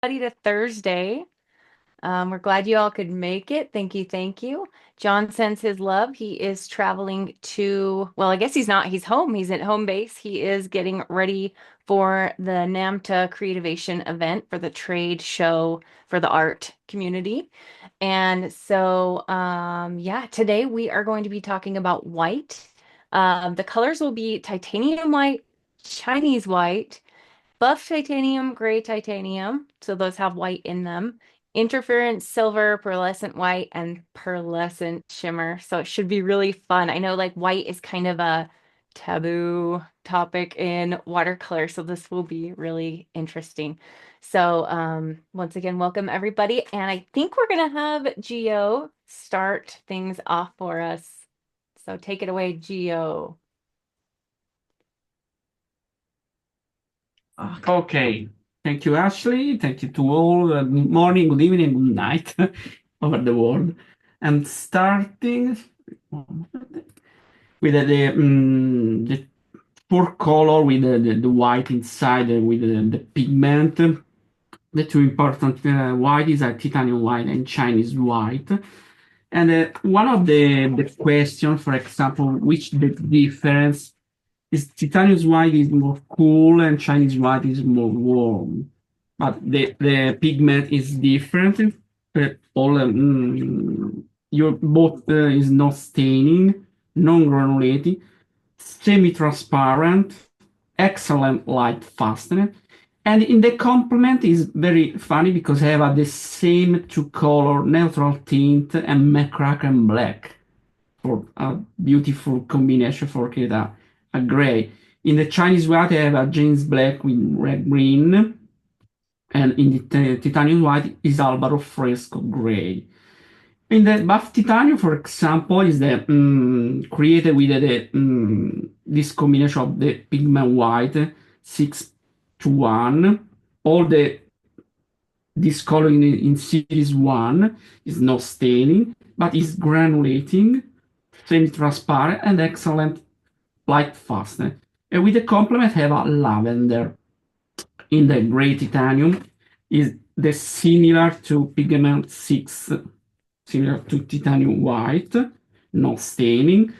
To Thursday. We're glad you all could make it. Thank you, thank you. John sends his love. He is traveling to, well, I guess he's not. He's home. He's at home base. He is getting ready for the NAMTA Creativation event for the trade show for the art community. And so, yeah, today we are going to be talking about white. The colors will be titanium white, Chinese white, buff titanium, gray titanium. So those have white in them. Interference silver, pearlescent white, and pearlescent shimmer. So it should be really fun. I know like white is kind of a taboo topic in watercolor, so this will be really interesting. So once again, welcome everybody. And I think we're gonna have Gio start things off for us. So take it away, Gio. Okay. Thank you, Ashley. Thank you to all. Good morning, good evening, good night over the world. And starting with the four color with the white inside with the pigment. The two important white is a titanium white and Chinese white. And one of the question, for example, which the difference is titanium white is more cool and Chinese white is more warm. But the pigment is different. All your both is not staining, non-granulating, semi-transparent, excellent light fastener. And in the complement is very funny because I have the same two color neutral tint and McCracken and black for a beautiful combination for create a gray. In the Chinese white, I have a jeans black with red green, and in the titanium white is Albaro fresco gray. In the buff titanium, for example, is the created with this combination of the pigment white 6 to 1. All the this color in series 1 is not staining, but is granulating, semi-transparent, and excellent light fastener. And with the complement have a lavender. In the gray titanium is the similar to pigment 6, similar to titanium white, no staining,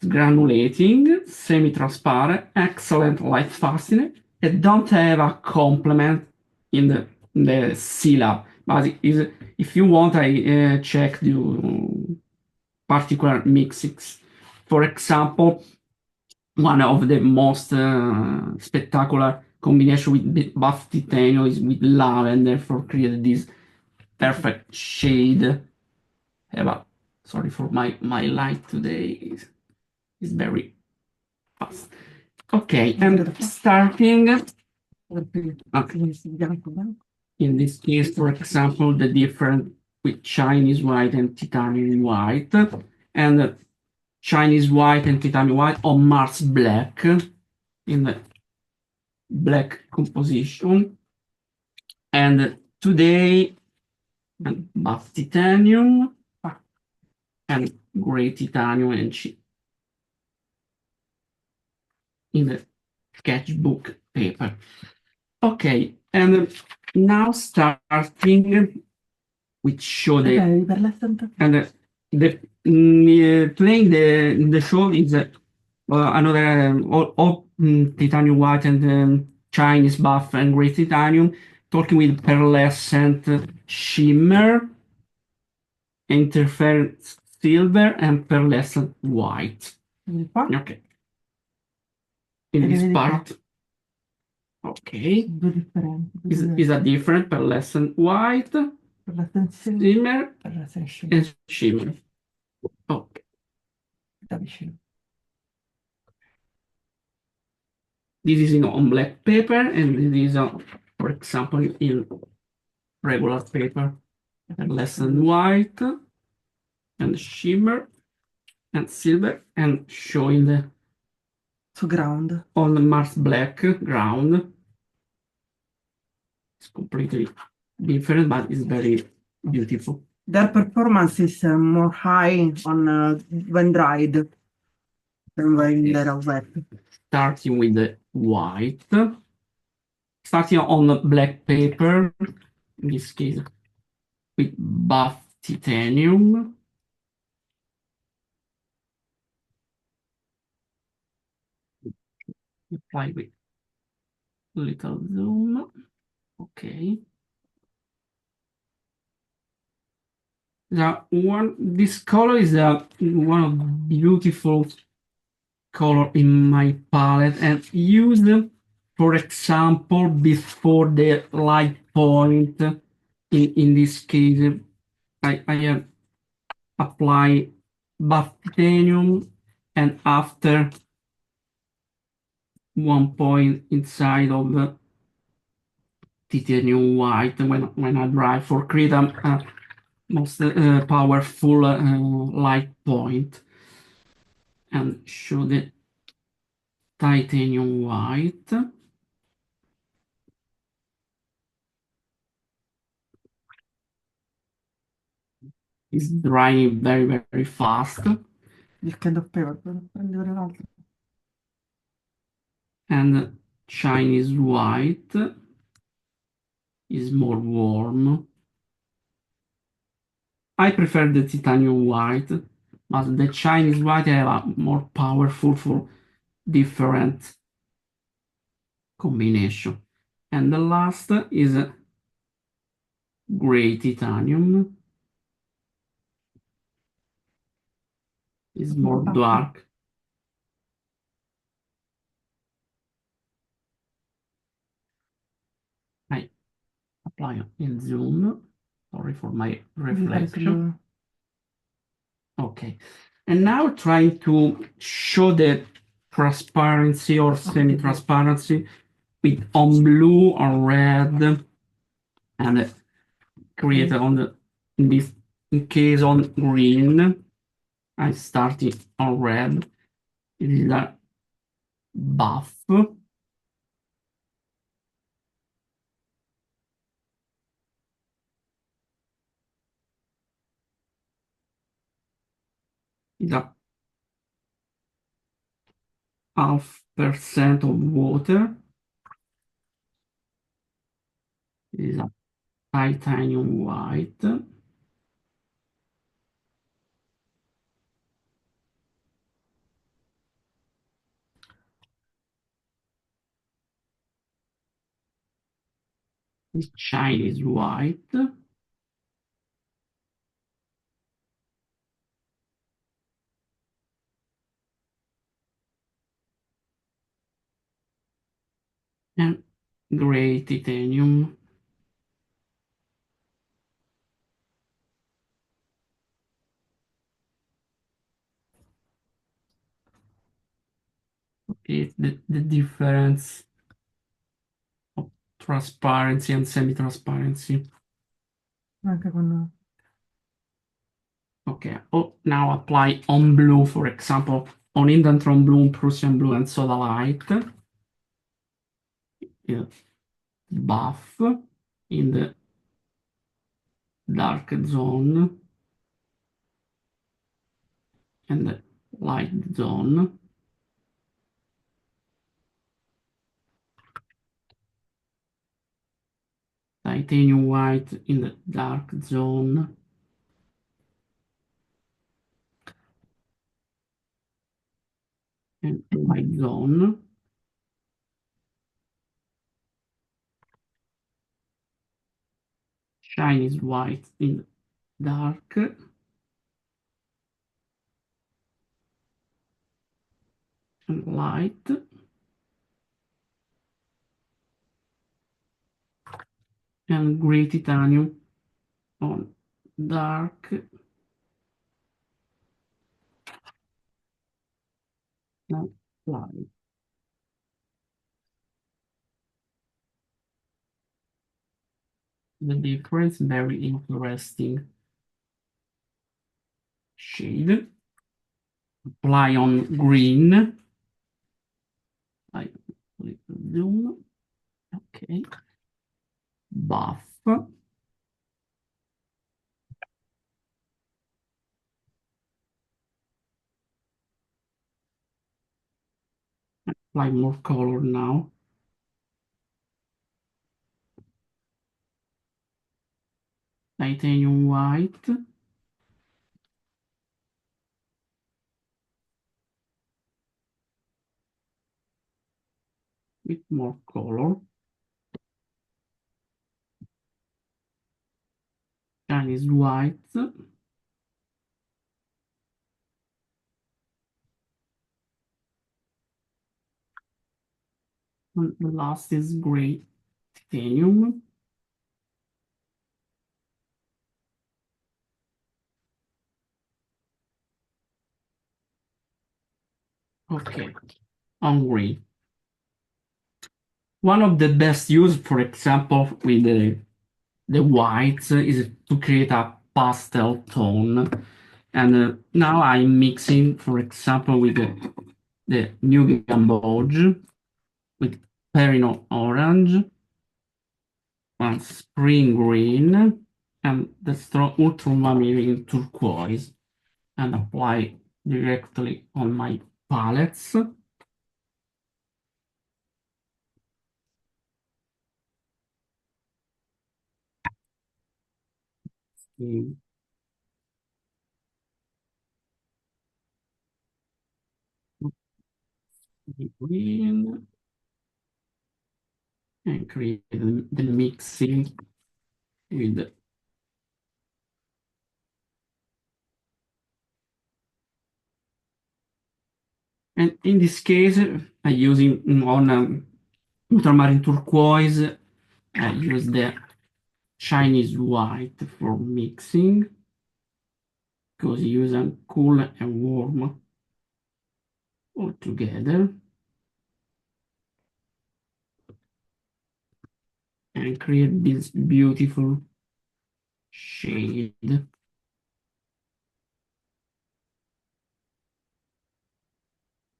granulating, semi-transparent, excellent light fastener, and don't have a complement in the syllab. But if you want, I check the particular mixes. For example, one of the most spectacular combination with buff titanium is with lavender for create this perfect shade. Sorry for my light today is very fast. Okay, and starting okay. In this case, for example, the difference with Chinese white and titanium white, and Chinese white and titanium white on Mars black in the black composition. And today, buff titanium and gray titanium and in the sketchbook paper. Okay, and now starting with show the and playing the show is another all titanium white and Chinese buff and gray titanium, talking with pearlescent shimmer, interference silver, and pearlescent white. Okay. In this part, okay, is a different pearlescent white, shimmer, and shimmer. Okay. This is on black paper, and this is, for example, in regular paper, pearlescent white, and shimmer, and silver, and showing the ground on the Mars black ground. It's completely different, but it's very beautiful. Their performance is more high on when dried than when they're wet. Starting with the white, starting on the black paper, in this case with buff titanium. Apply with little zoom. Okay. This color is one of beautiful color in my palette and used, for example, before the light point. In this case, I have apply buff titanium and after one point inside of the titanium white when I dry for create a most powerful light point and show the titanium white. It's drying very, very fast. This kind of paper. Prendere un altro. And Chinese white is more warm. I prefer the titanium white, but the Chinese white have a more powerful for different combination. And the last is gray titanium. Is more dark. I apply in zoom. Sorry for my reflection. Okay. And now trying to show the transparency or semi-transparency with on blue or red and create on the in this in case on green. I started on red. It is a buff. It's a half% of water. It is a titanium white. This Chinese white. And gray titanium. Okay, the difference of transparency and semi-transparency. Anche con... Okay, oh, now apply on blue, for example, on Indantron blue, Prussian blue, and soda light. Yeah. Buff in the dark zone and the light zone. Titanium white in the dark zone. And light zone. Chinese white in dark. And light. And gray titanium on dark and light. The difference, very interesting shade. Apply on green. I zoom. Okay. Buff. Apply more color now. titanium white, with more color, Chinese white, and the last is gray titanium. Okay, on gray. One of the best use, for example, with the whites is to create a pastel tone. And now I'm mixing, for example, with the New Gamboge, with Perino orange, and spring green, and the strong ultramarine turquoise, and apply directly on my palettes. Green, and create the mixing with. And in this case, I'm using on ultramarine turquoise, I use the Chinese white for mixing, because you use them cool and warm all together, and create this beautiful shade,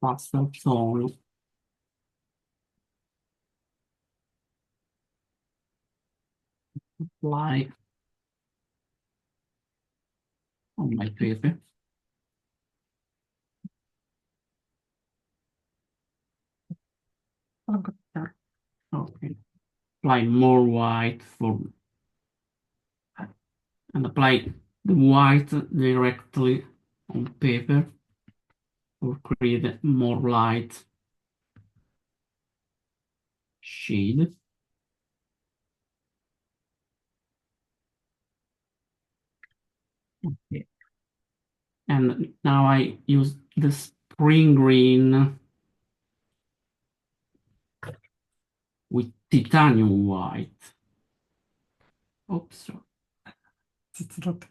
pastel tone. Apply on my paper. Okay. Apply more white for, and apply the white directly on paper for create more light shade. Okay. And now I use the spring green with titanium white. Oops, It's not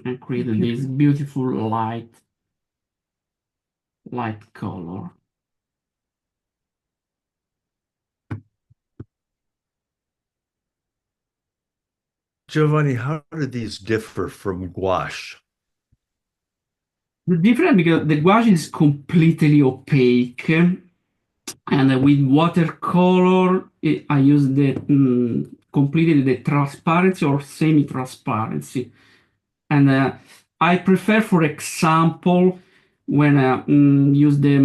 and created this beautiful light color. Giovanni, how do these differ from gouache? The difference because the gouache is completely opaque, and with watercolor I use the completely the transparency or semi-transparency. And I prefer, for example, when I use the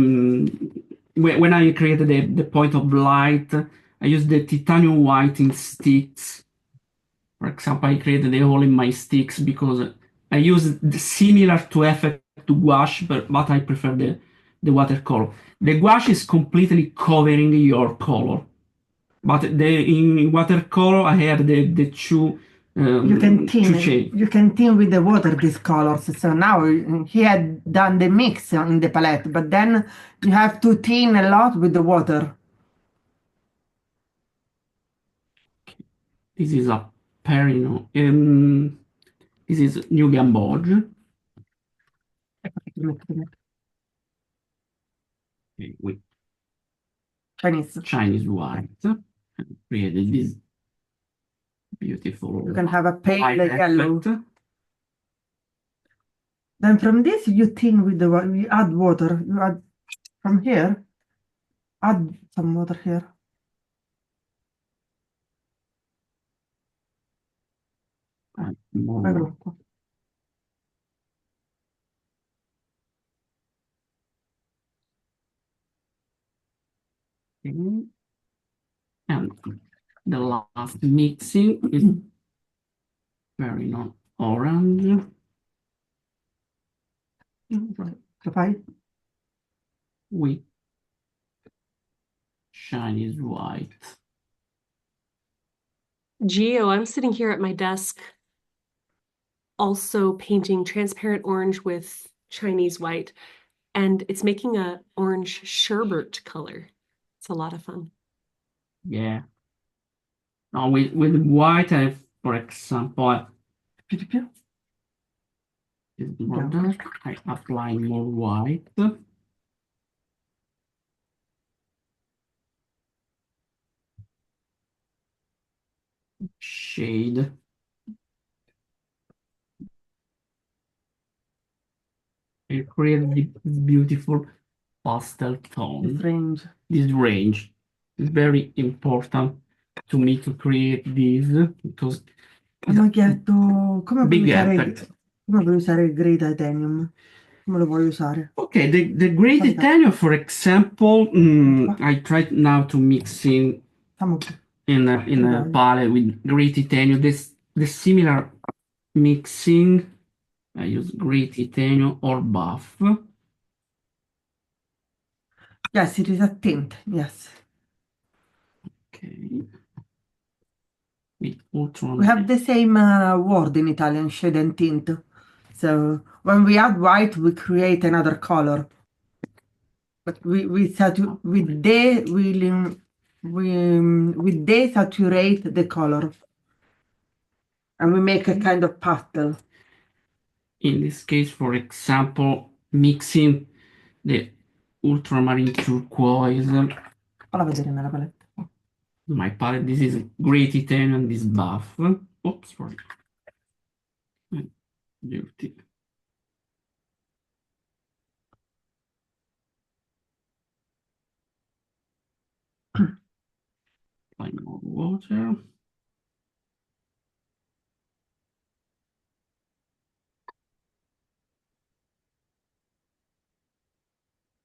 when I created the point of light, I use the titanium white in sticks. For example, I created a hole in my sticks because I use the similar to effect to gouache, but I prefer the watercolor. The gouache is completely covering your color, but in watercolor I have the two you can two thin shades. you can thin with the water these colors. So now he had done the mix in the palette, but then you have to thin a lot with the water. This is a Perino. This is New Gamboge with Chinese. Chinese white. And created this beautiful You can have a pale light yellow. effect. Then from this you thin with the you add water. You add from here. Add some water here. And more. And the last mixing is very non orange. Lo fai? With Chinese white. Gio, I'm sitting here at my desk, also painting transparent orange with Chinese white, and it's making a orange sherbet color. It's a lot of fun. Yeah. Now with white, for example, Più di più? is more dark. I apply more white. Shade. I create this beautiful pastel This tone. range. This range is very important to me to create this because Mi ha chiesto big effect. come vuoi usare il grey titanium? Come lo vuoi usare? Okay, the gray Qualità. titanium, for example, I tried now to mix in Stiamo a palette with gray titanium. The similar mixing. I use gray titanium or buff. Yes, it is a tint. Yes. Okay. With ultra. We have the same word in Italian, shade and tint. So when we add white, we create another color. But we desaturate the color, and we make a kind of pastel. In this case, for example, mixing the ultramarine turquoise. Falla vedere nella palette. My palette, this is gray titanium, this buff. Oops, sorry. Dirty. Apply more water.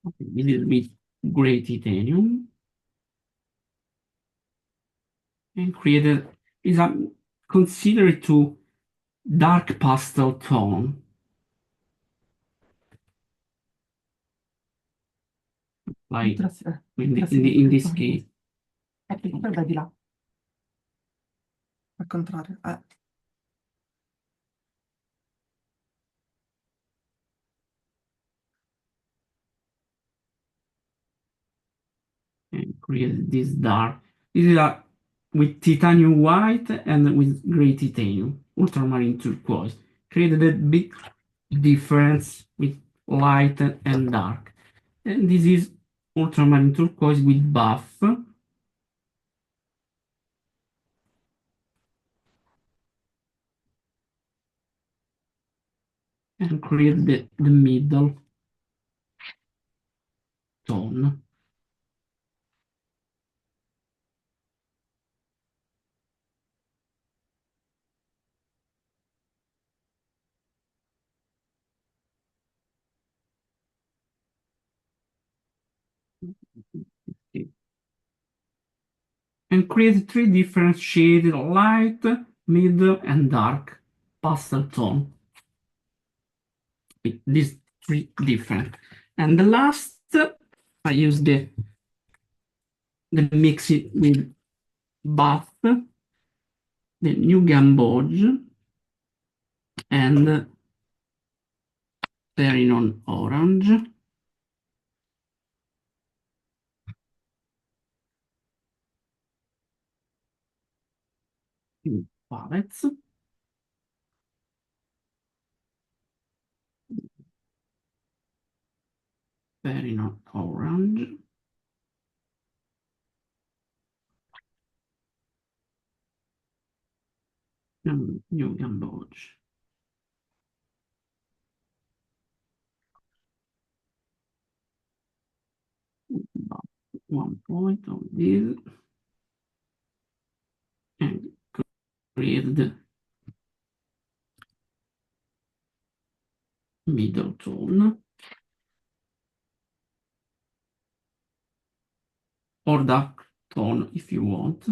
Okay, this is with gray titanium. And created is a considered to dark pastel tone. Like in this case. Poi vai di là. Al contrario. And create this dark. This is with titanium white and with gray titanium, ultramarine turquoise. Created a big difference with light and dark. And this is ultramarine turquoise with buff. And create the middle tone. And create three different shades: light, middle, and dark pastel tone. With these three different. And the last, I use the mix it with buff, the new gamboge, and very non orange. Palettes. Very not orange. And new gamboge. About 1 point of this. And create the middle tone. Or dark tone if you want.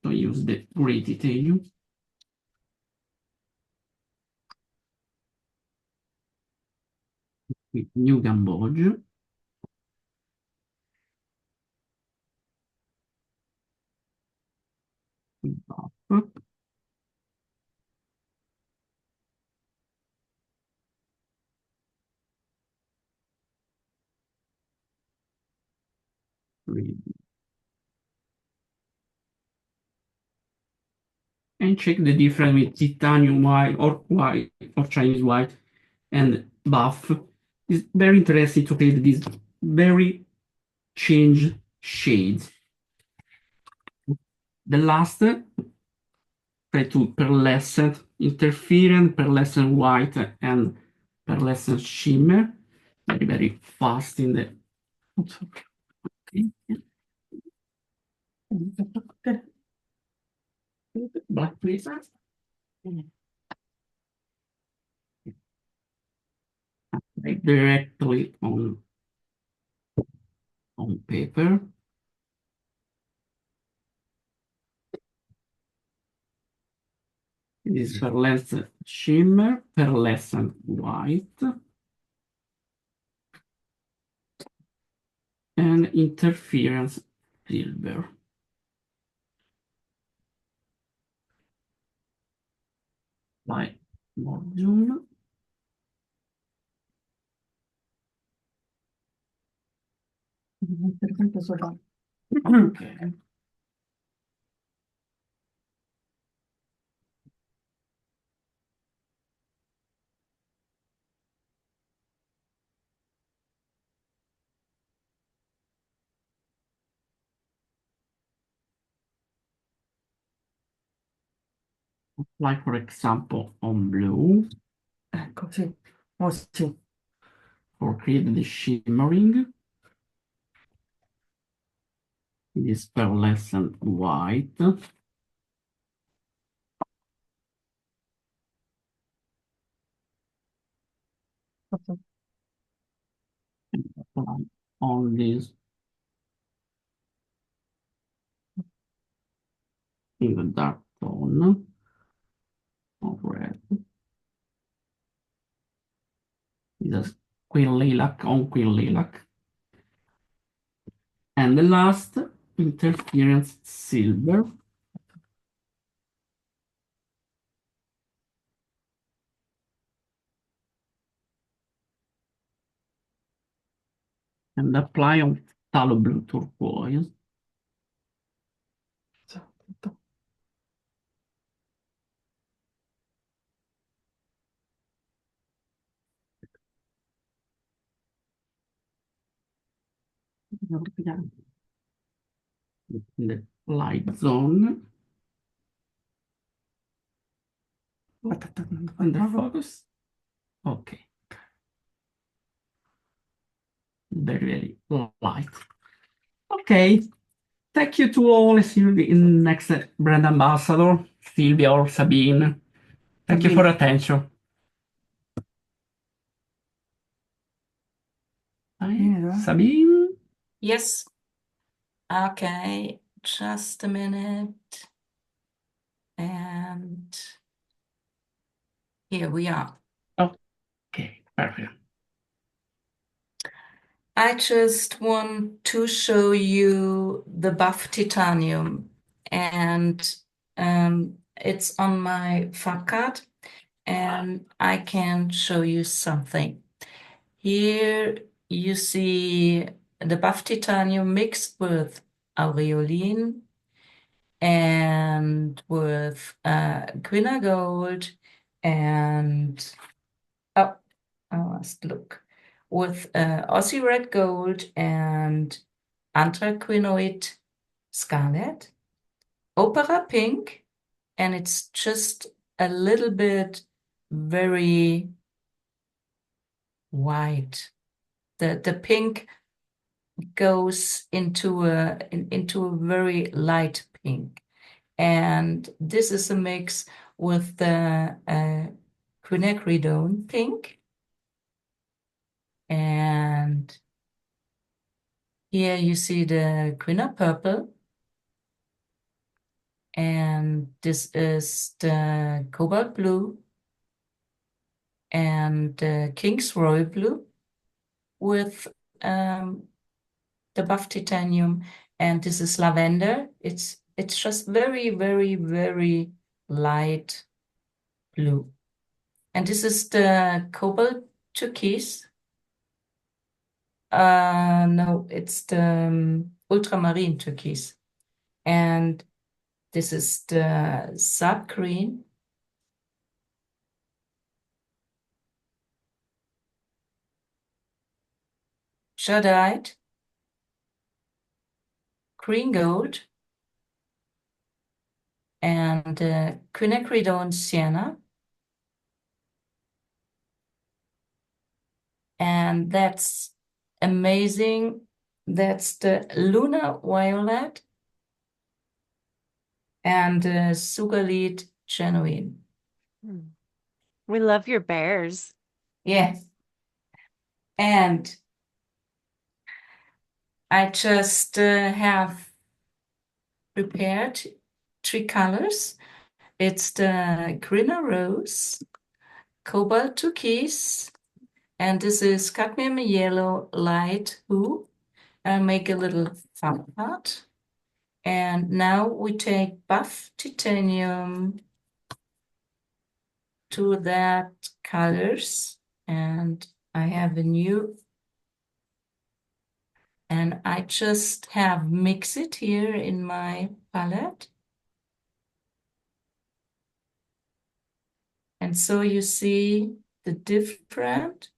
So use the gray titanium. with new gamboge. Buff. And check the difference with titanium white or Chinese white and buff. It's very interesting to create these very changed shades. The last, try to pearlescent interference, pearlescent white, and pearlescent shimmer. Very, very fast in the. Okay. Black, please. Directly on paper. It is pearlescent shimmer, pearlescent white, and interference silver. By module. Okay. Apply, for example, on blue Ecco, sì. Oh, sì. for creating the shimmering. It is pearlescent white. Apply on this in the dark tone of red. It is queen lilac on queen lilac. And the last, interference silver. And apply on phthalo blue turquoise. In the light zone. And the focus. Okay. Very, very light. Okay. Thank you to all. See you in next brand ambassador, Sylvia or Sabine. Thank you for attention. Sabine? Yes. Okay, just a minute. And here we are. Okay, perfect. I just want to show you the buff titanium, and it's on my fab card, and I can show you something. Here you see the buff titanium mixed with aureolin and with quina gold and oh, I must look with Aussie red gold and anthraquinoid scarlet, opera pink, and it's just a little bit very white. The pink goes into a very light pink, and this is a mix with the quinacridone pink, and here you see the quina purple, and this is the cobalt blue and the king's royal blue, with the buff titanium, and this is lavender. It's just very, very, very light blue. And this is the cobalt turquoise. No, it's the ultramarine turquoise. And this is the sap green. Jadeite. Green gold. And quinacridone sienna. And that's amazing. That's the lunar violet and sugarlead genuine. We love your bears. Yes. And I just have prepared 3 colors. It's the greener rose, cobalt turquoise, and this is cadmium yellow light hue. I'll make a little fun part. And now we take buff titanium to that colors, and I have a new, and I just have mix it here in my palette. And so you see the different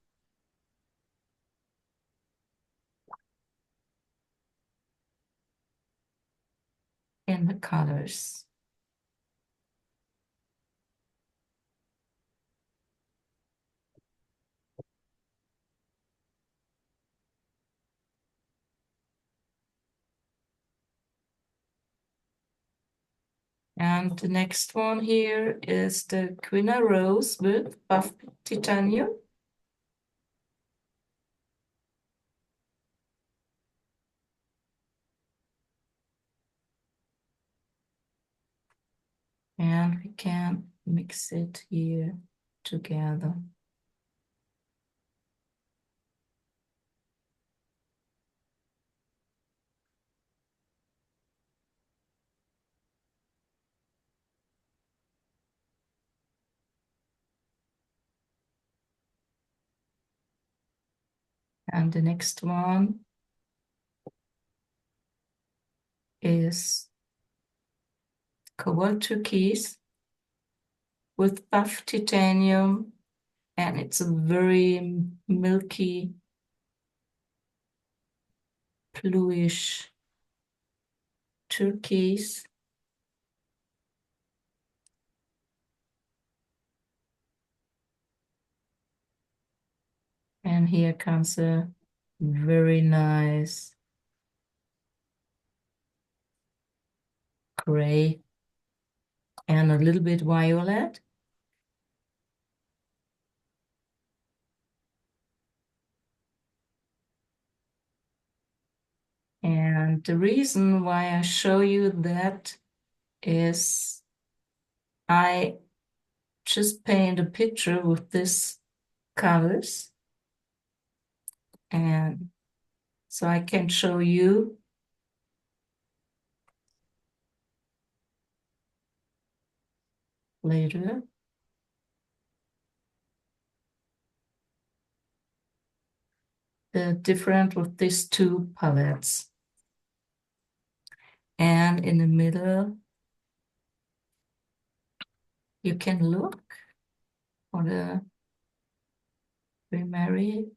in the colors. And the next one here is the Quina Rose with buff titanium. And we can mix it here together. And the next one is cobalt turquoise with buff titanium, and it's a very milky, bluish turquoise. And here comes a very nice gray and a little bit violet. And the reason why I show you that is I just paint a picture with this colors, and so I can show you later. The different with these 2 palettes. And in the middle, you can look for the primary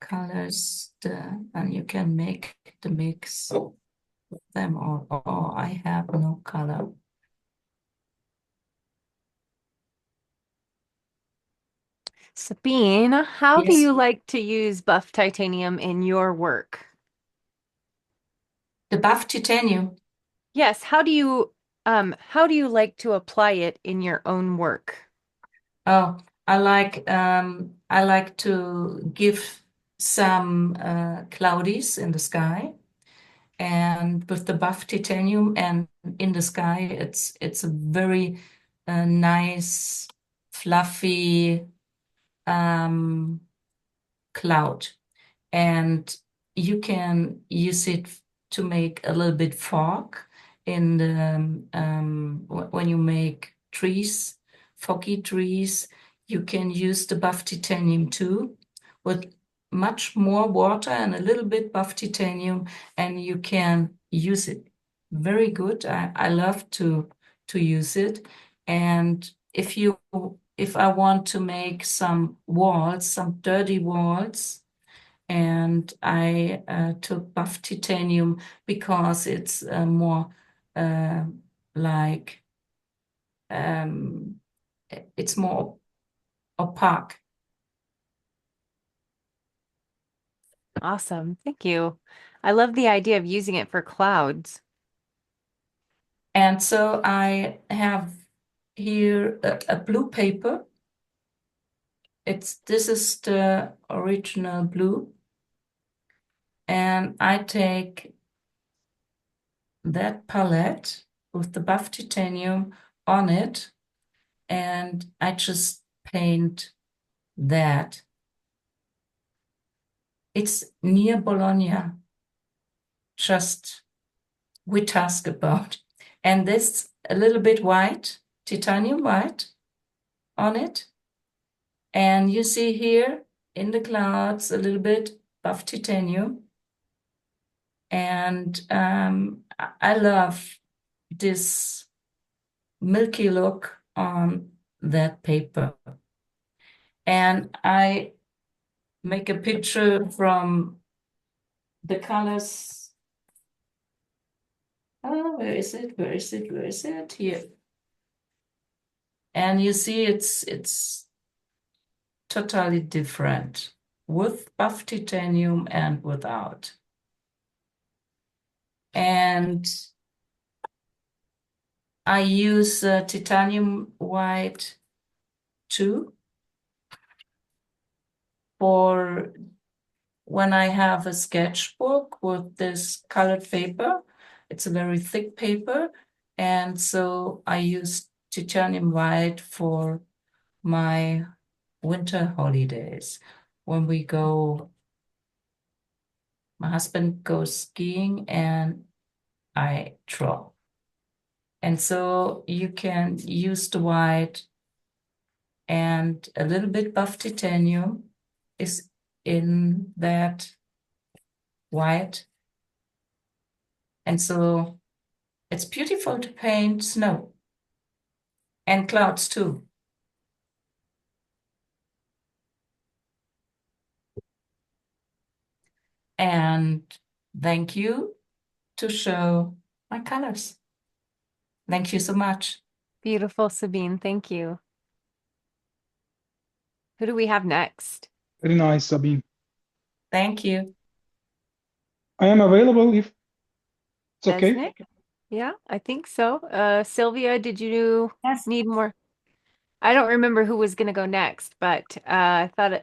colors, and you can make the mix of them, or I have no color. Sabine, how do Yes. you like to use buff titanium in your work? The buff titanium. Yes, how do you like to apply it in your own work? Oh, I like to give some cloudies in the sky, and with the buff titanium and in the sky, it's a very nice, fluffy cloud. and you can use it to make a little bit fog in the when you make trees, foggy trees. You can use the buff titanium too, with much more water and a little bit buff titanium, and you can use it very good. I love to use it. And if I want to make some walls, some dirty walls, and I took buff titanium because it's more uh, like it's more opaque. Awesome. Thank you. I love the idea of using it for clouds. And so I have here a blue paper. This is the original blue. And I take that palette with the buff titanium on it, and I just paint that. It's near Bologna, just we task about. And this a little bit white, titanium white on it. And you see here in the clouds a little bit buff titanium. And I love this milky look on that paper. And I make a picture from the colors. Oh, where is it? Where is it? Where is it? Here. And you see it's totally different with buff titanium and without. And I use titanium white too for when I have a sketchbook with this colored paper. It's a very thick paper, and so I use titanium white for my winter holidays. When we go, my husband goes skiing and I draw. And so you can use the white, and a little bit buff titanium is in that white. And so it's beautiful to paint snow and clouds too. And thank you to show my colors. Thank you so much. Beautiful, Sabine. Thank you. Who do we have next? Very nice, Sabine. Thank you. I am available if it's okay. Besnick? Yeah, I think so. Sylvia, did you Yes, need more? I don't remember who was going to go next, but I thought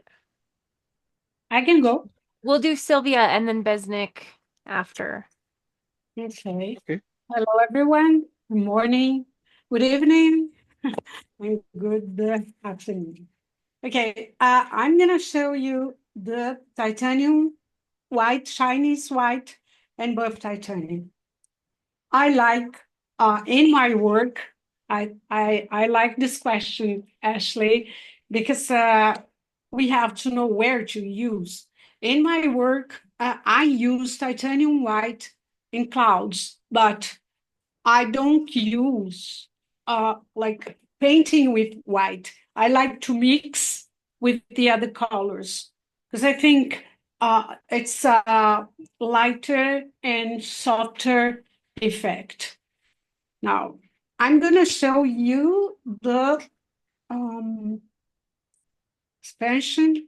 I can go. we'll do Sylvia and then Besnick after. Okay. Okay. Hello, everyone. Good morning, good evening, and good afternoon. Okay, I'm gonna show you the titanium white, Chinese white, and buff titanium. I like in my work, I like this question, Ashley, because we have to know where to use. In my work, I use titanium white in clouds, but I don't use like painting with white. I like to mix with the other colors because I think it's a lighter and softer effect. Now, I'm going to show you the expansion.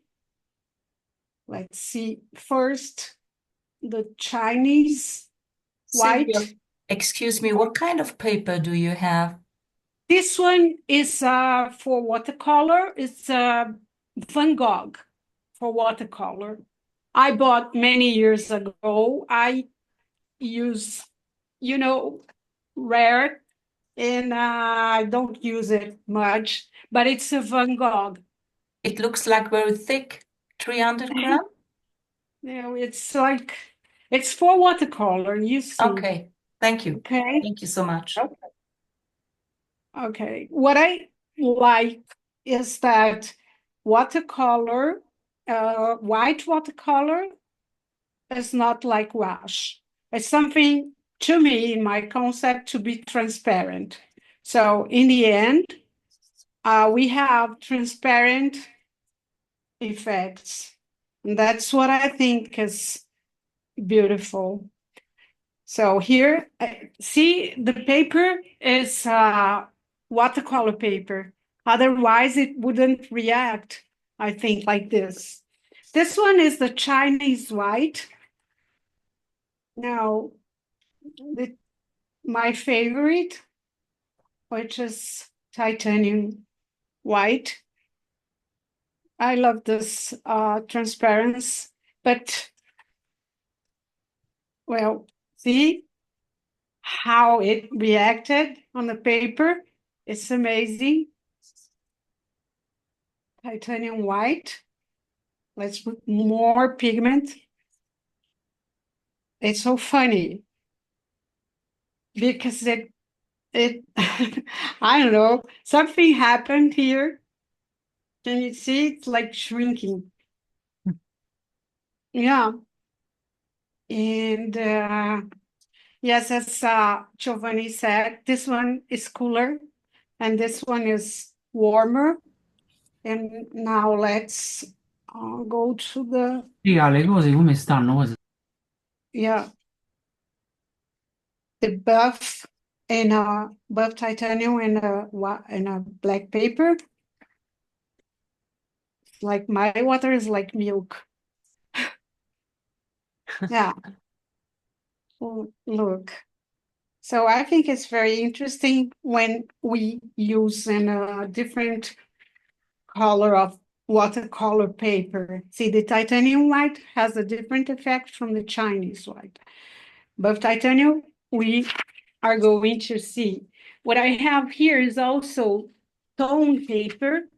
Let's see. First, the Chinese white. Sylvia, excuse me, what kind of paper do you have? This one is for watercolor. It's Van Gogh for watercolor. I bought many years ago. I use, rare, and I don't use it much, but it's a Van Gogh. It looks like very thick, 300 gram. it's like, it's for watercolor, you see. Okay, thank you. Okay. Thank you so much. Okay. What I like is that watercolor, white watercolor is not like wash. It's something, to me, in my concept, to be transparent. So in the end, we have transparent effects. And that's what I think is beautiful. So here, see, the paper is watercolor paper. Otherwise, it wouldn't react, I think, like this. This one is the Chinese white. Now, my favorite, which is titanium white. I love this transparency, but, well, see how it reacted on the paper? It's amazing. Titanium white. Let's put more pigment. It's so funny because it I don't know, something happened here. Can you see? It's like shrinking. Yeah. And yes, as Giovanni said, this one is cooler and this one is warmer. And now let's go to the, Spiega le cose come stanno, cosa yeah, the buff and buff titanium and a black paper. Like my water is like milk. Yeah. Oh, look. So I think it's very interesting when we use a different color of watercolor paper. See, the titanium white has a different effect from the Chinese white. But titanium, we are going to see. What I have here is also tone paper,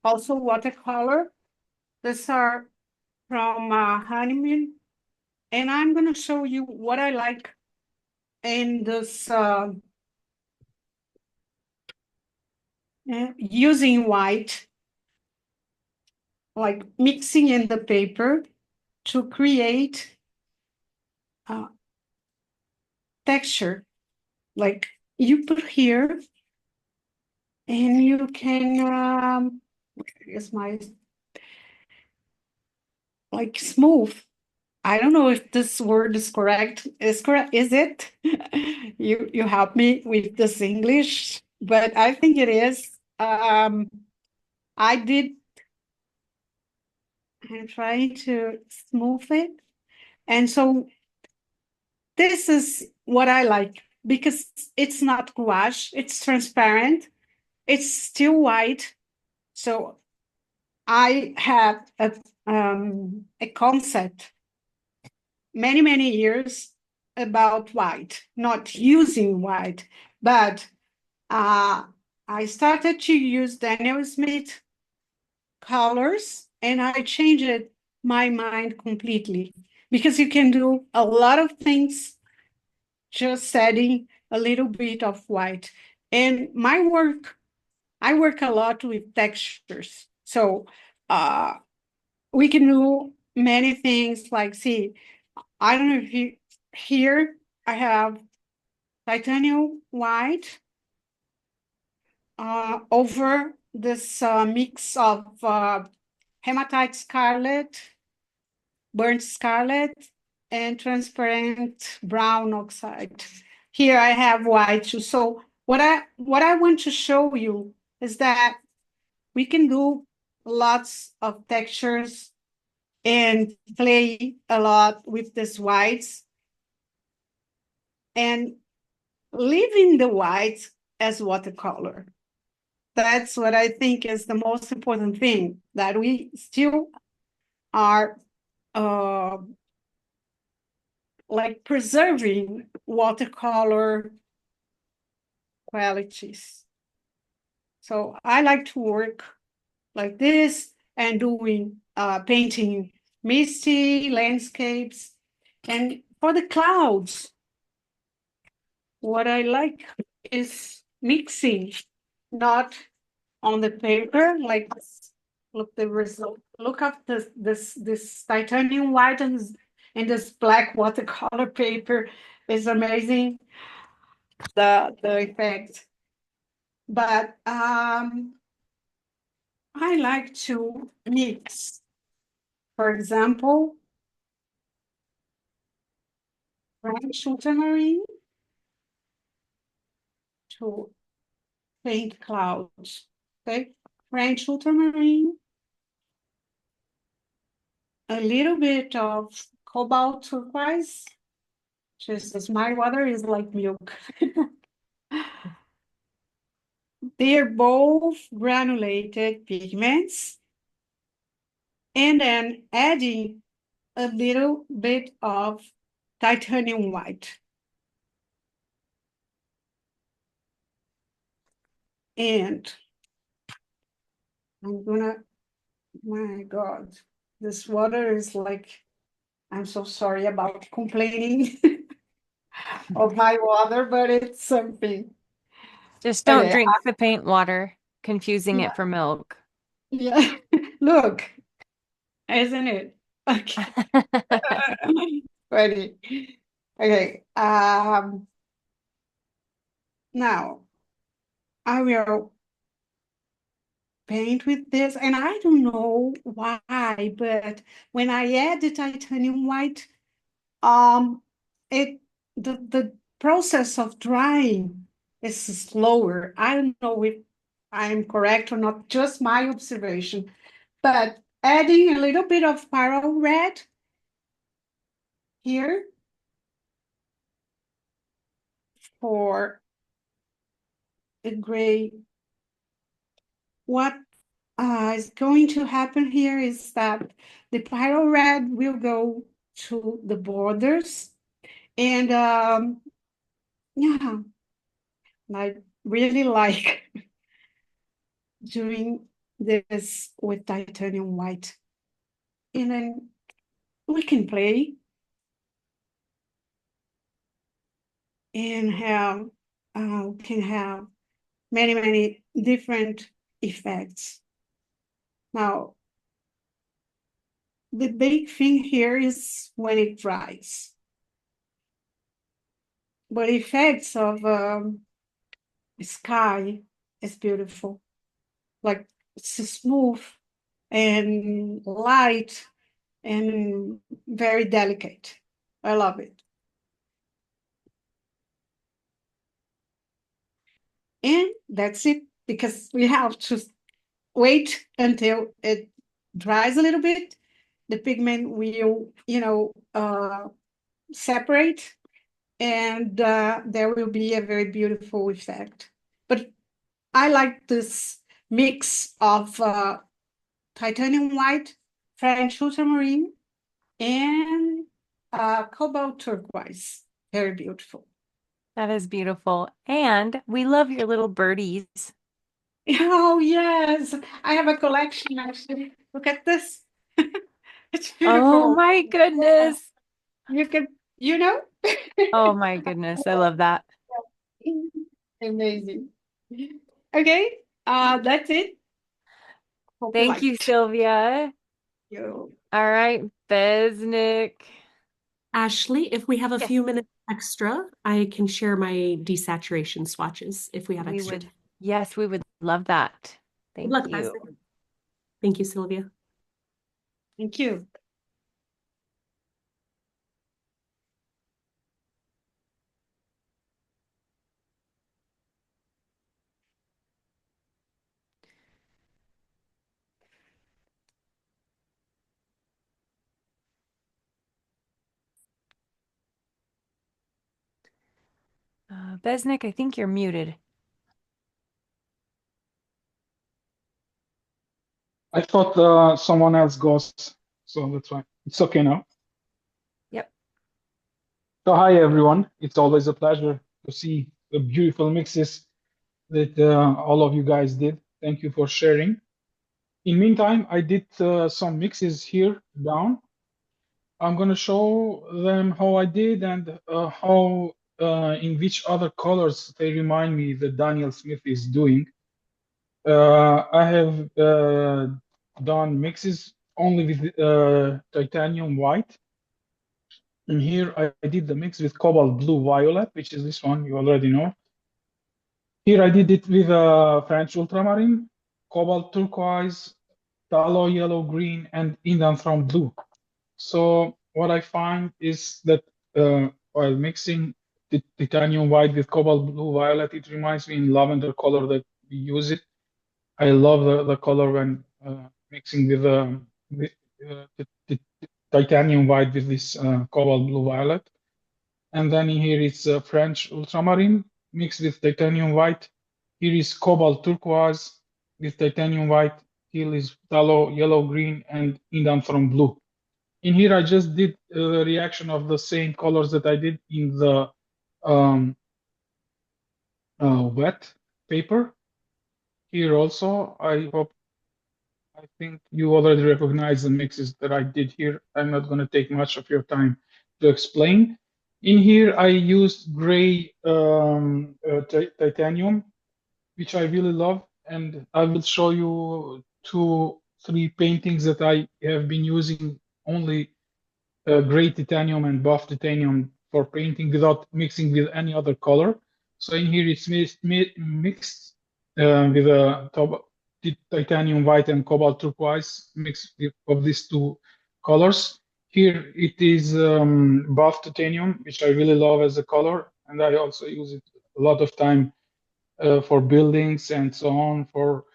also watercolor. These are from Honeymoon. And I'm going to show you what I like in this using white, like mixing in the paper to create texture. Like you put here and you can, here's my, like smooth. I don't know if this word is correct. Is correct? Is it? You help me with this English, but I think it is. I did. I'm trying to smooth it, and so this is what I like because it's not gouache. It's transparent. It's still white. So I had a concept many years about white, not using white, but I started to use Daniel Smith colors and I changed my mind completely because you can do a lot of things just adding a little bit of white. And my work, I work a lot with textures. So we can do many things like, see, I don't know if you, here I have titanium white over this mix of hematite scarlet, burnt scarlet, and transparent brown oxide. Here I have white too. So what I want to show you is that we can do lots of textures and play a lot with these whites and leaving the white as watercolor. That's what I think is the most important thing, that we still are like preserving watercolor qualities. So I like to work like this and doing painting misty landscapes. And for the clouds, what I like is mixing, not on the paper, like look the result. Look at this titanium white and this black watercolor paper is amazing. The effect. But I like to mix. For example, French ultramarine to paint clouds. Okay, French ultramarine, a little bit of cobalt turquoise. Just as my water is like milk. They're both granulated pigments. And then adding a little bit of titanium white. And I'm gonna, my God, this water is like, I'm so sorry about complaining of my water, but it's something. Just don't Okay, drink the paint water, confusing yeah, it for milk. yeah. Look, isn't it? Okay. Ready. Okay. Now I will paint with this, and I don't know why, but when I add the titanium white, um, it the process of drying is slower. I don't know if I'm correct or not, just my observation. But adding a little bit of pyrrole red here for a gray. What is going to happen here is that the pyrrole red will go to the borders, and yeah, I really like doing this with titanium white. And then we can play and can have many different effects. Now, the big thing here is when it dries. But effects of sky is beautiful. Like it's smooth and light and very delicate. I love it. And that's it, because we have to wait until it dries a little bit. The pigment will, separate, and there will be a very beautiful effect. But I like this mix of titanium white, French ultramarine, and cobalt turquoise. Very beautiful. That is beautiful. And we love your little birdies. Oh, yes. I have a collection, actually. Look at this. It's Oh beautiful. my goodness. You can, you know? Oh my goodness. I love that. Amazing. Okay, that's it. Hope you Thank liked you, it. Sylvia. You. All right, Besnick. Ashley, if we have a Yes, few minutes extra, I can share my desaturation swatches if we have we extra would. time. Yes, we would love that. Good Thank luck, you. Pastor. Thank you, Sylvia. Thank you. Besnick, I think you're muted. I thought someone else goes, so that's fine. It's okay now. Yep. So hi everyone. It's always a pleasure to see the beautiful mixes that all of you guys did. Thank you for sharing. In meantime, I did some mixes here down. I'm going to show them how I did and how in which other colors they remind me that Daniel Smith is doing. I have done mixes only with titanium white. And here I did the mix with cobalt blue violet, which is this one you already know. Here I did it with French ultramarine, cobalt turquoise, phthalo yellow green, and Indian from blue. So what I find is that while mixing the titanium white with cobalt blue violet, it reminds me in lavender color that we use it. I love the color when mixing with the titanium white with this cobalt blue violet. And then here is French ultramarine mixed with titanium white. Here is cobalt turquoise with titanium white. Here is phthalo yellow green and Indian from blue. In here, I just did a reaction of the same colors that I did in the wet paper. Here also, I think you already recognize the mixes that I did here. I'm not going to take much of your time to explain. In here, I used gray titanium, which I really love. And I will show you 3 paintings that I have been using only gray titanium and buff titanium for painting without mixing with any other color. So in here it's mixed with titanium white and cobalt turquoise mix of these 2 colors. Here it is buff titanium, which I really love as a color, and I also use it a lot of time for buildings and so on, for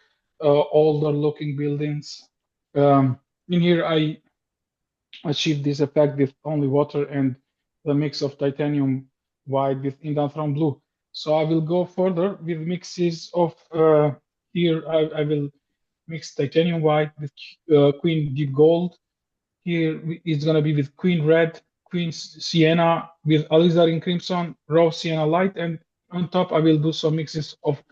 older looking buildings. In here I achieve this effect with only water and the mix of titanium white with Indian from blue. So I will go further with mixes of here. I will mix titanium white with queen deep gold. Here it's going to be with queen red, queen sienna with alizarin crimson, raw sienna light, and on top I will do some mixes of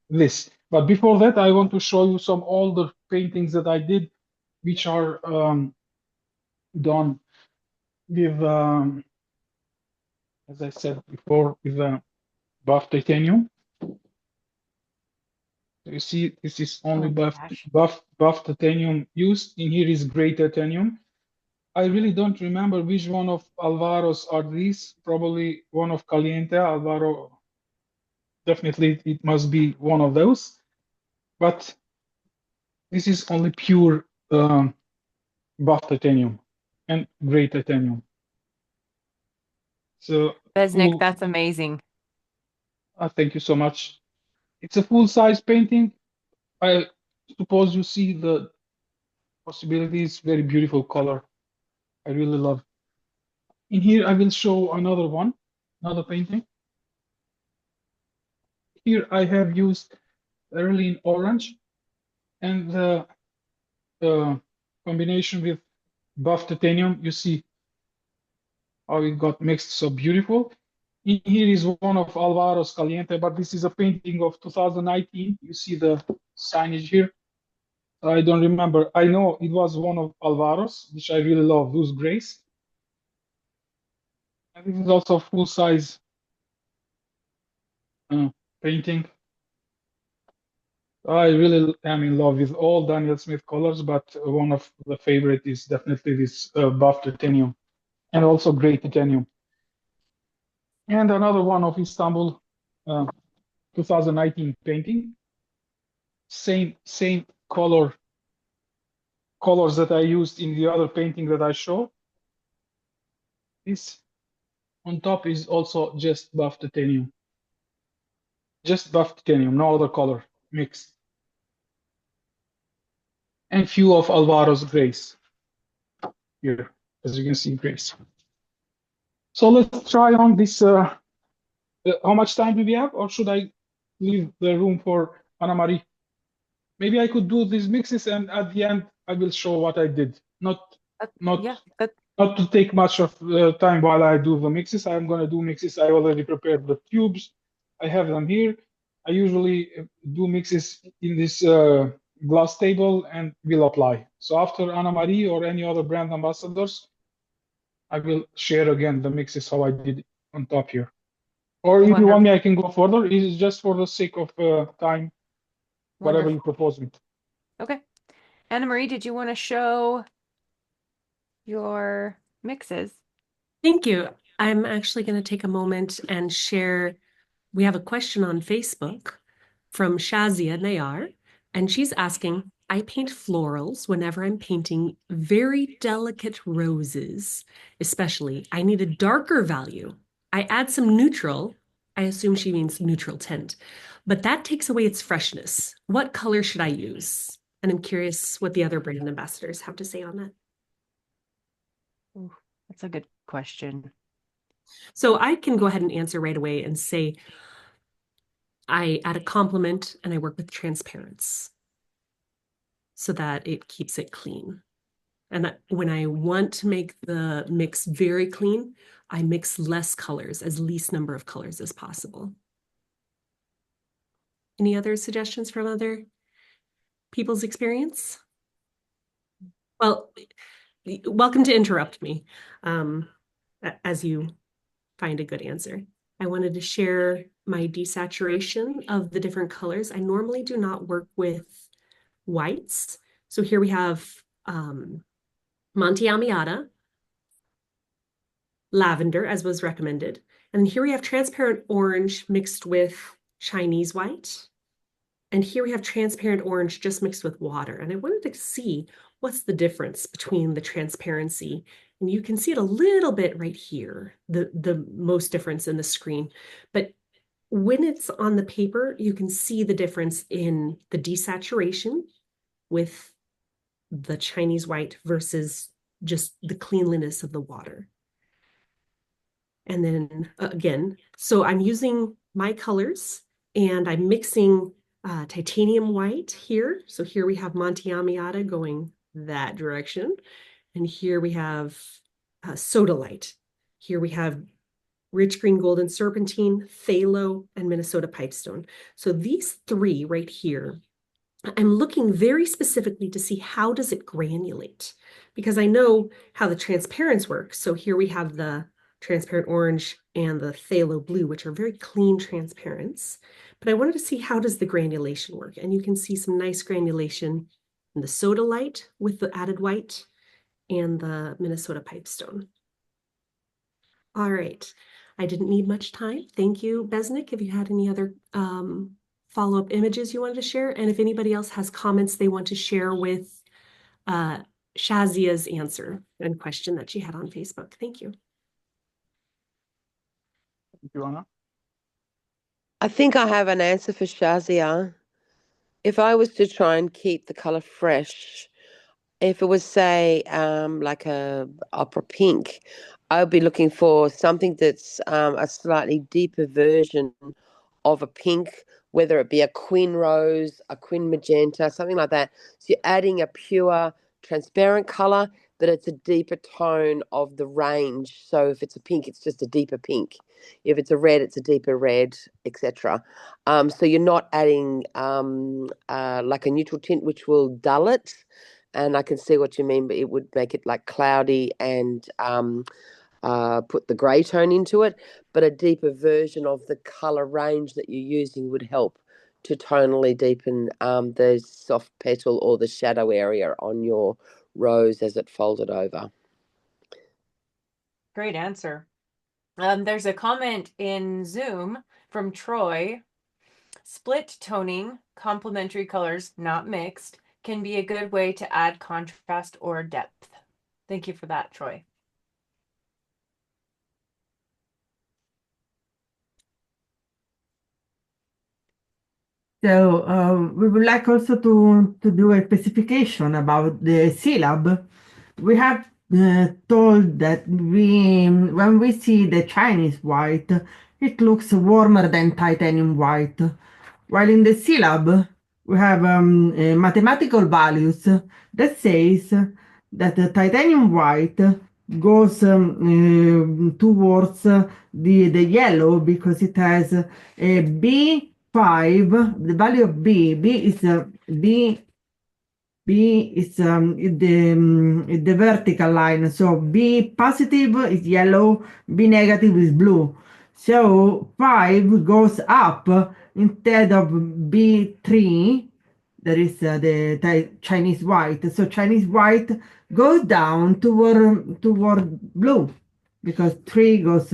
this. But before that, I want to show you some older paintings that I did, which are done with, as I said before, with buff titanium. You see, this is only buff titanium used. In here is gray titanium. I really don't remember which one of Alvaro's are these. Probably one of Caliente. Alvaro, definitely it must be one of those. But this is only pure buff titanium and gray titanium. So Besnick, that's amazing. thank you so much. It's a full-size painting. I suppose you see the possibilities. Very beautiful color. I really love. In here, I will show another one, another painting. Here I have used Erlin orange and the combination with buff titanium. You see how it got mixed so beautiful. In here is one of Alvaro's Caliente, but this is a painting of 2019. You see the signage here. I don't remember. I know it was one of Alvaro's, which I really love, those grays. And this is also full-size painting. I really am in love with all Daniel Smith colors, but one of the favorite is definitely this buff titanium and also gray titanium. And another one of Istanbul 2019 painting. Same colors that I used in the other painting that I show. This on top is also just buff titanium. Just buff titanium, no other color mixed. And few of Alvaro's grays here, as you can see, grays. So let's try on this. How much time do we have, or should I leave the room for Anna Marie? Maybe I could do these mixes, and at the end I will show what I did. Not to take much of time while I do the mixes. I'm going to do mixes. I already prepared the tubes. I have them here. I usually do mixes in this glass table and will apply. So after Anna Marie or any other brand ambassadors, I will share again the mixes how I did on top here. Or if you Wonderful. want me, I can go further. It is just for the sake of time, whatever you Wonderful. propose me. Okay. Anna Marie, did you want to show your mixes? Thank you. I'm actually going to take a moment and share. We have a question on Facebook from Shazia Nayar, and she's asking, I paint florals whenever I'm painting very delicate roses, especially. I need a darker value. I add some neutral. I assume she means neutral tint, but that takes away its freshness. What color should I use? And I'm curious what the other brand ambassadors have to say on that. Ooh, that's a good question. So I can go ahead and answer right away and say, I add a complement and I work with transparents so that it keeps it clean. And when I want to make the mix very clean, I mix less colors, as least number of colors as possible. Any other suggestions from other people's experience? Well, welcome to interrupt me as you find a good answer. I wanted to share my desaturation of the different colors. I normally do not work with whites. So here we have Monte Amiata, lavender, as was recommended. And here we have transparent orange mixed with Chinese white. And here we have transparent orange just mixed with water. And I wanted to see what's the difference between the transparency. And you can see it a little bit right here, the most difference in the screen. But when it's on the paper, you can see the difference in the desaturation with the Chinese white versus just the cleanliness of the water. And then again, so I'm using my colors and I'm mixing titanium white here. So here we have Monte Amiata going that direction. And here we have sodalite. Here we have rich green golden serpentine, phthalo, and Minnesota pipestone. So these three right here, I'm looking very specifically to see how does it granulate, because I know how the transparents work. So here we have the transparent orange and the phthalo blue, which are very clean transparents. But I wanted to see how does the granulation work. And you can see some nice granulation in the sodalite with the added white and the Minnesota pipestone. All right. I didn't need much time. Thank you, Besnick. If you had any other follow-up images you wanted to share, and if anybody else has comments they want to share with Shazia's answer and question that she had on Facebook. Thank you. Thank you, Anna. I think I have an answer for Shazia. If I was to try and keep the color fresh, if it was, say, like a opera pink, I would be looking for something that's a slightly deeper version of a pink, whether it be a queen rose, a queen magenta, something like that. So you're adding a pure transparent color, but it's a deeper tone of the range. So if it's a pink, it's just a deeper pink. If it's a red, it's a deeper red, etc. So you're not adding like a neutral tint, which will dull it. And I can see what you mean, but it would make it like cloudy and put the grey tone into it. But a deeper version of the colour range that you're using would help to tonally deepen the soft petal or the shadow area on your rose as it folded over. Great answer. There's a comment in Zoom from Troy. Split toning, complementary colors, not mixed, can be a good way to add contrast or depth. Thank you for that, Troy. So we would like also to do a specification about the syllab. We have told that when we see the Chinese white, it looks warmer than titanium white. While in the syllab, we have mathematical values that says that the titanium white goes towards the yellow because it has a B5, the value of B is B B is the vertical line. So B positive is yellow, B negative is blue. So 5 goes up instead of B3. That is the Chinese white. So Chinese white goes down toward blue because 3 goes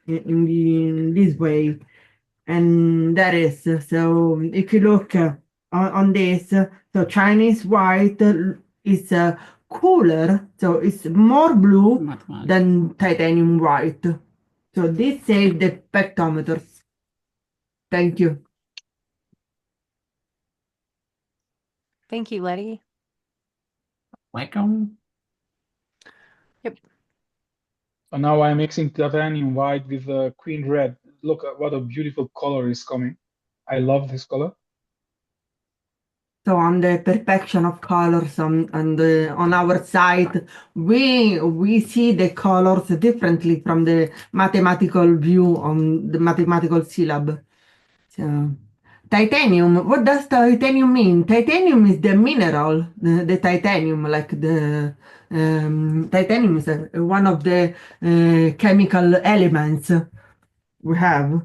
in this way. And that is so if you look on this, so Chinese white is cooler, so it's more blue than titanium white. So this saves the spectrometers. Thank you. Thank you, Letty. Welcome. Yep. So now I'm mixing titanium white with queen red. Look at what a beautiful color is coming. I love this color. So on the perfection of colors on our site, we see the colors differently from the mathematical view on the mathematical syllab. So titanium, what does titanium mean? Titanium is the mineral, the titanium, like the titanium is one of the chemical elements we have.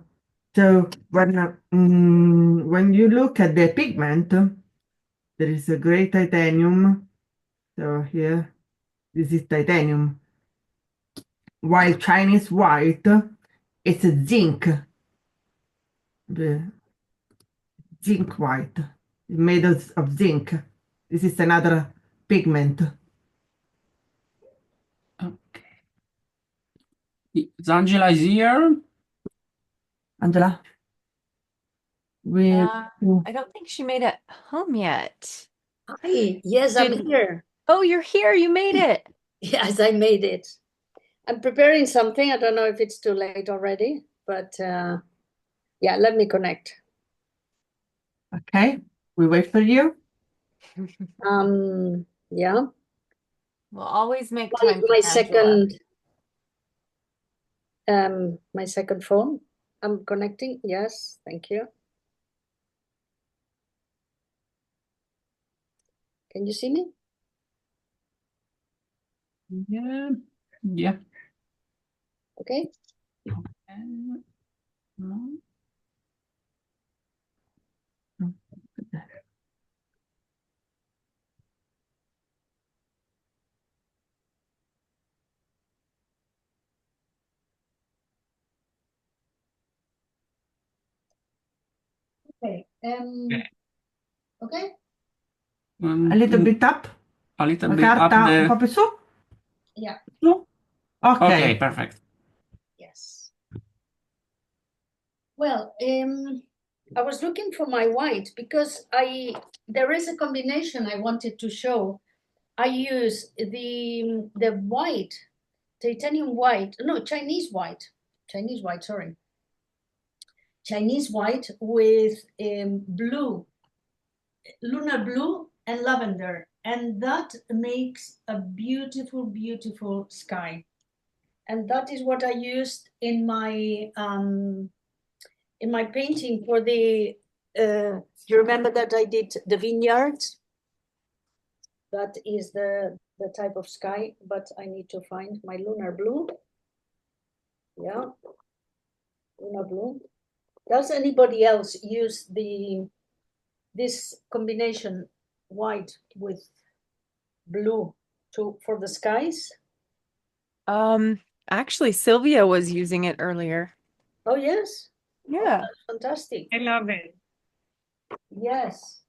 So when you look at the pigment, there is a gray titanium. So here, this is titanium. While Chinese white, it's a zinc. The zinc white, made of zinc. This is another pigment. Okay. Angela is here. Angela, we. I don't think she made it home yet. Hi, yes, I'm here. Oh, you're here. You made it. Yes, I made it. I'm preparing something. I don't know if it's too late already, but yeah, let me connect. Okay, we wait for you. Yeah. We'll always make time for My Angela. my second phone. I'm connecting. Yes, thank you. Can you see me? Yeah. Yeah. Okay. No. Okay. Okay. A little bit up. A little La bit up carta un there. po' più su. Yeah. Su. Ok. Okay, perfect. Yes. Well, I was looking for my white because there is a combination I wanted to show. I use the white, titanium white, no, Chinese white, sorry. Chinese white with blue, lunar blue and lavender. And that makes a beautiful, beautiful sky. And that is what I used in my painting for the, you remember that I did the vineyards? That is the type of sky, but I need to find my lunar blue. Yeah, lunar blue. Does anybody else use this combination white with blue for the skies? Actually, Sylvia was using it earlier. Oh, yes. Yeah. Oh, that's fantastic. I love it. Yes.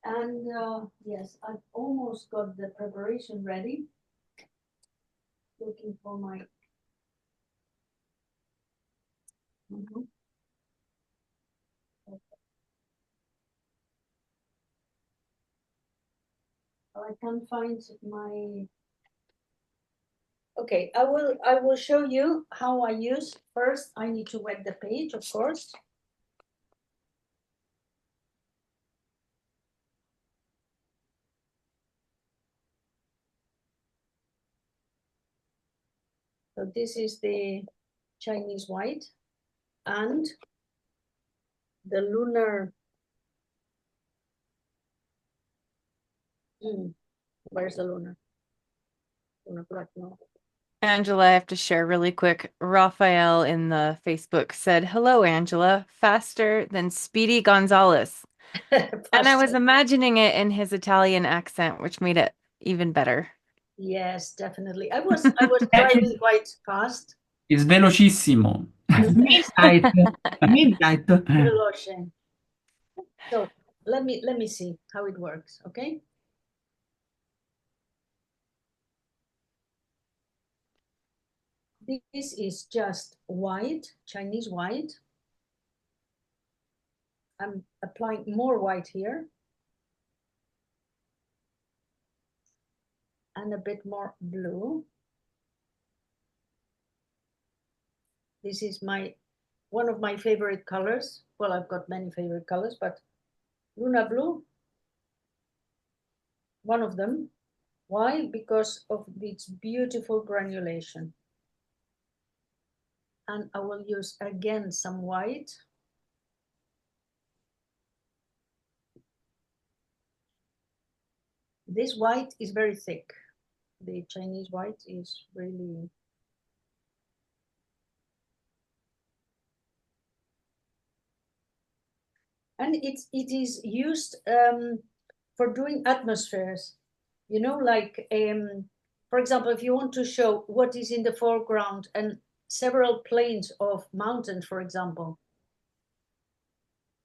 And yes, I've almost got the preparation ready. Looking for my. I can't find my. Okay, I will show you how I use. First, I need to wet the page, of course. So this is the Chinese white and the lunar Where's the lunar? Lunar black, no. Angela, I have to share really quick. Raphael in the Facebook said, "Hello, Angela, faster than Speedy Gonzalez." And I was Pastel. imagining it in his Italian accent, which made it even better. Yes, definitely. I was driving quite fast. It's velocissimo. Midnight. Midnight. Veloce. So let me see how it works, okay? This is just white, Chinese white. I'm applying more white here. And a bit more blue. This is one of my favorite colors. Well, I've got many favorite colors, but Luna Blue, one of them. Why? Because of its beautiful granulation. And I will use again some white. This white is very thick. The Chinese white is really... And it is used for doing atmospheres. You know, like, for example, if you want to show what is in the foreground and several planes of mountains, for example,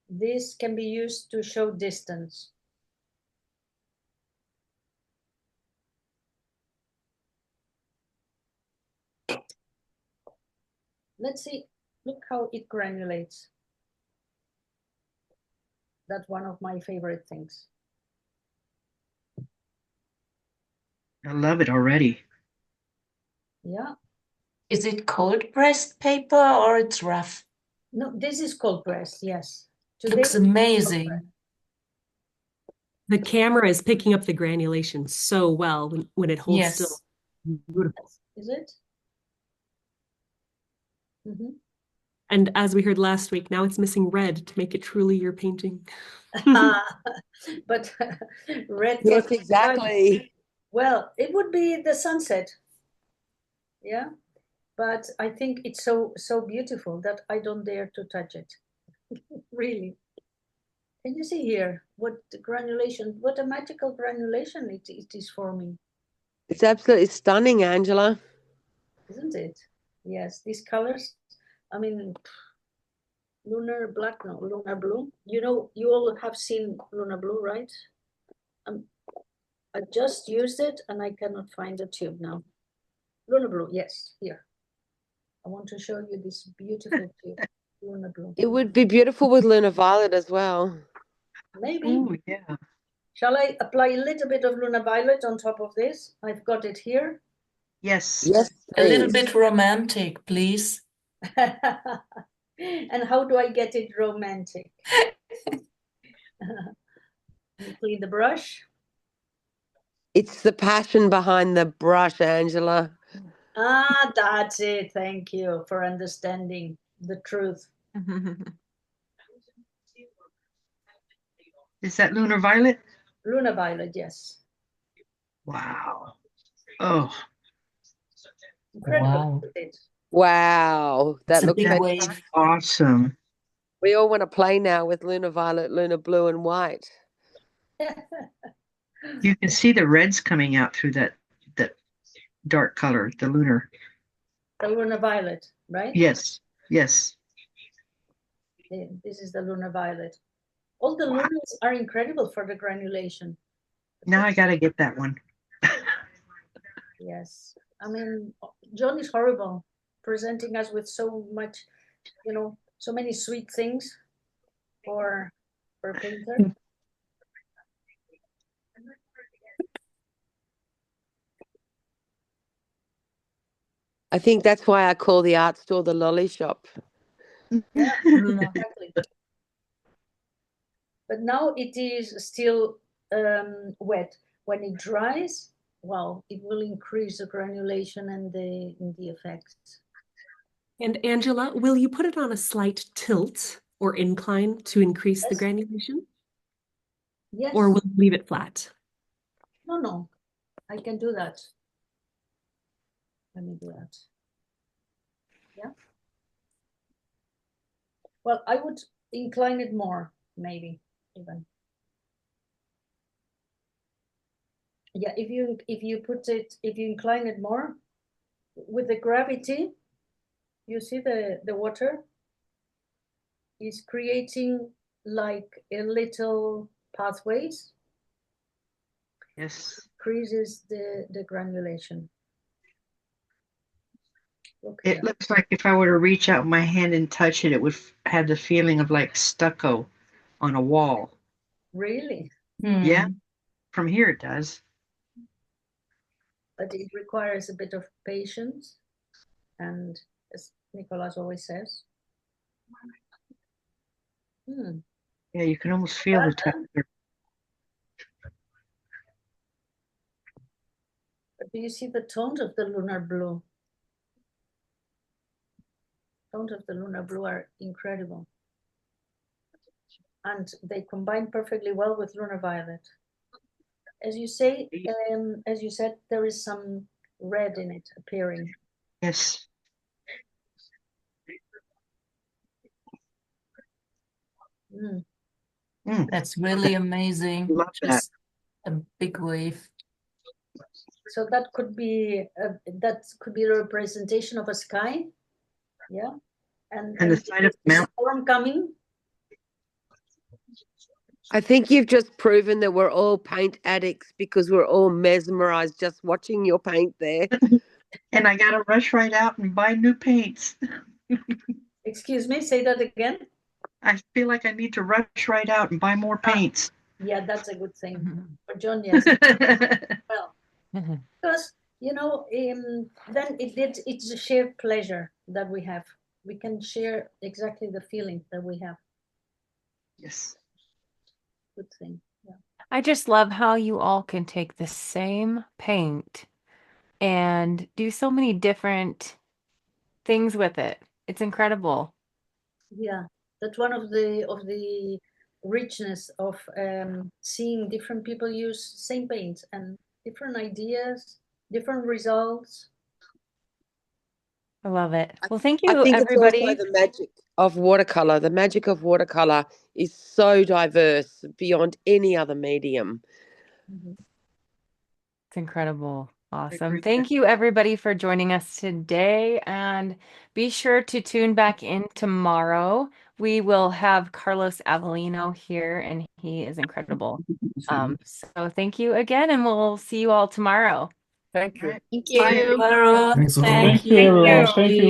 this can be used to show distance. Let's see, look how it granulates. That's one of my favorite things. I love it already. Yeah. Is it cold pressed paper or it's rough? No, this is cold pressed, yes. Today Looks amazing. The camera is picking up the granulation so well when it holds still. Yes. Beautiful. Is it? Mm-hmm. And as we heard last week, now it's missing red to make it truly your painting. But red. Yes, exactly. Well, it would be the sunset. Yeah. But I think it's so beautiful that I don't dare to touch it. Really. Can you see here what the granulation, what a magical granulation it is forming? It's absolutely stunning, Angela. Isn't it? Yes, these colors. I mean, lunar black, no, lunar blue. You know, you all have seen lunar blue, right? I just used it and I cannot find the tube now. Lunar blue, yes, here. I want to show you this beautiful tube, lunar blue. It would be beautiful with Luna Violet as well. Maybe. Oh, yeah. Shall I apply a little bit of Luna Violet on top of this? I've got it here. Yes. Yes, A little please. bit romantic, please. And how do I get it romantic? Clean the brush. It's the passion behind the brush, Angela. Ah, that's it. Thank you for understanding the truth. Is that Lunar Violet? Luna Violet, yes. Wow. Oh, Incredible. Wow. Isn't it? Wow, that It's a looks big fantastic. wave. awesome. We all want to play now with Luna Violet, Luna Blue, and White. You can see the reds coming out through that dark color, the lunar. The Luna Violet, right? Yes. Yes. This is the Luna Violet. All the lunas are incredible for the granulation. Now I got to get that one. Yes. I mean, John is horrible, presenting us with so much, you know, so many sweet things for a painter. I think that's why I call the art store the lolly shop. Yeah, exactly. But now it is still wet. When it dries, well, it will increase the granulation and the effects. And Angela, will you put it on a slight tilt or incline to increase the Yes. granulation? Yes. Or will you leave it flat? No, I can do that. Let me do that. Yeah. Well, I would incline it more, maybe even. Yeah, if you incline it more with the gravity, you see the water is creating like a little pathways, Yes. increases the granulation. Look It here. looks like if I were to reach out my hand and touch it, it would have the feeling of like stucco on a wall. Really? Yeah, from here it does. But it requires a bit of patience, and as Nicolas always says. Yeah, you can almost feel the texture. But do you see the tones of the lunar blue? Tones of the lunar blue are incredible. And they combine perfectly well with lunar violet. As you say, as you said, there is some red in it appearing. Yes. That's really amazing. Love that. Just a big wave. So that could be a representation of a sky, yeah, and the side of the mountain. Storm coming. I think you've just proven that we're all paint addicts because we're all mesmerized just watching your paint there. And I gotta rush right out and buy new paints. Excuse me, say that again. I feel like I need to rush right out and buy more paints. Yeah, that's a good thing. For John, yes. Well, because, then it's a shared pleasure that we have. We can share exactly the feeling that we have. Yes. Good thing. Yeah. I just love how you all can take the same paint and do so many different things with it. It's incredible. Yeah, that's one of the richness of seeing different people use same paint and different ideas, different results. I love it. Well, thank I you, think it's also everybody. the magic of watercolor. The magic of watercolor is so diverse beyond any other medium. It's incredible. Awesome. Thank you, everybody, for joining us today. And be sure to tune back in tomorrow. We will have Carlos Avellino here, and he is incredible. So thank you again, and we'll see you all tomorrow. Thank you. Right. Thank you. Thanks a lot. Thank Thank you, everyone. Thank you.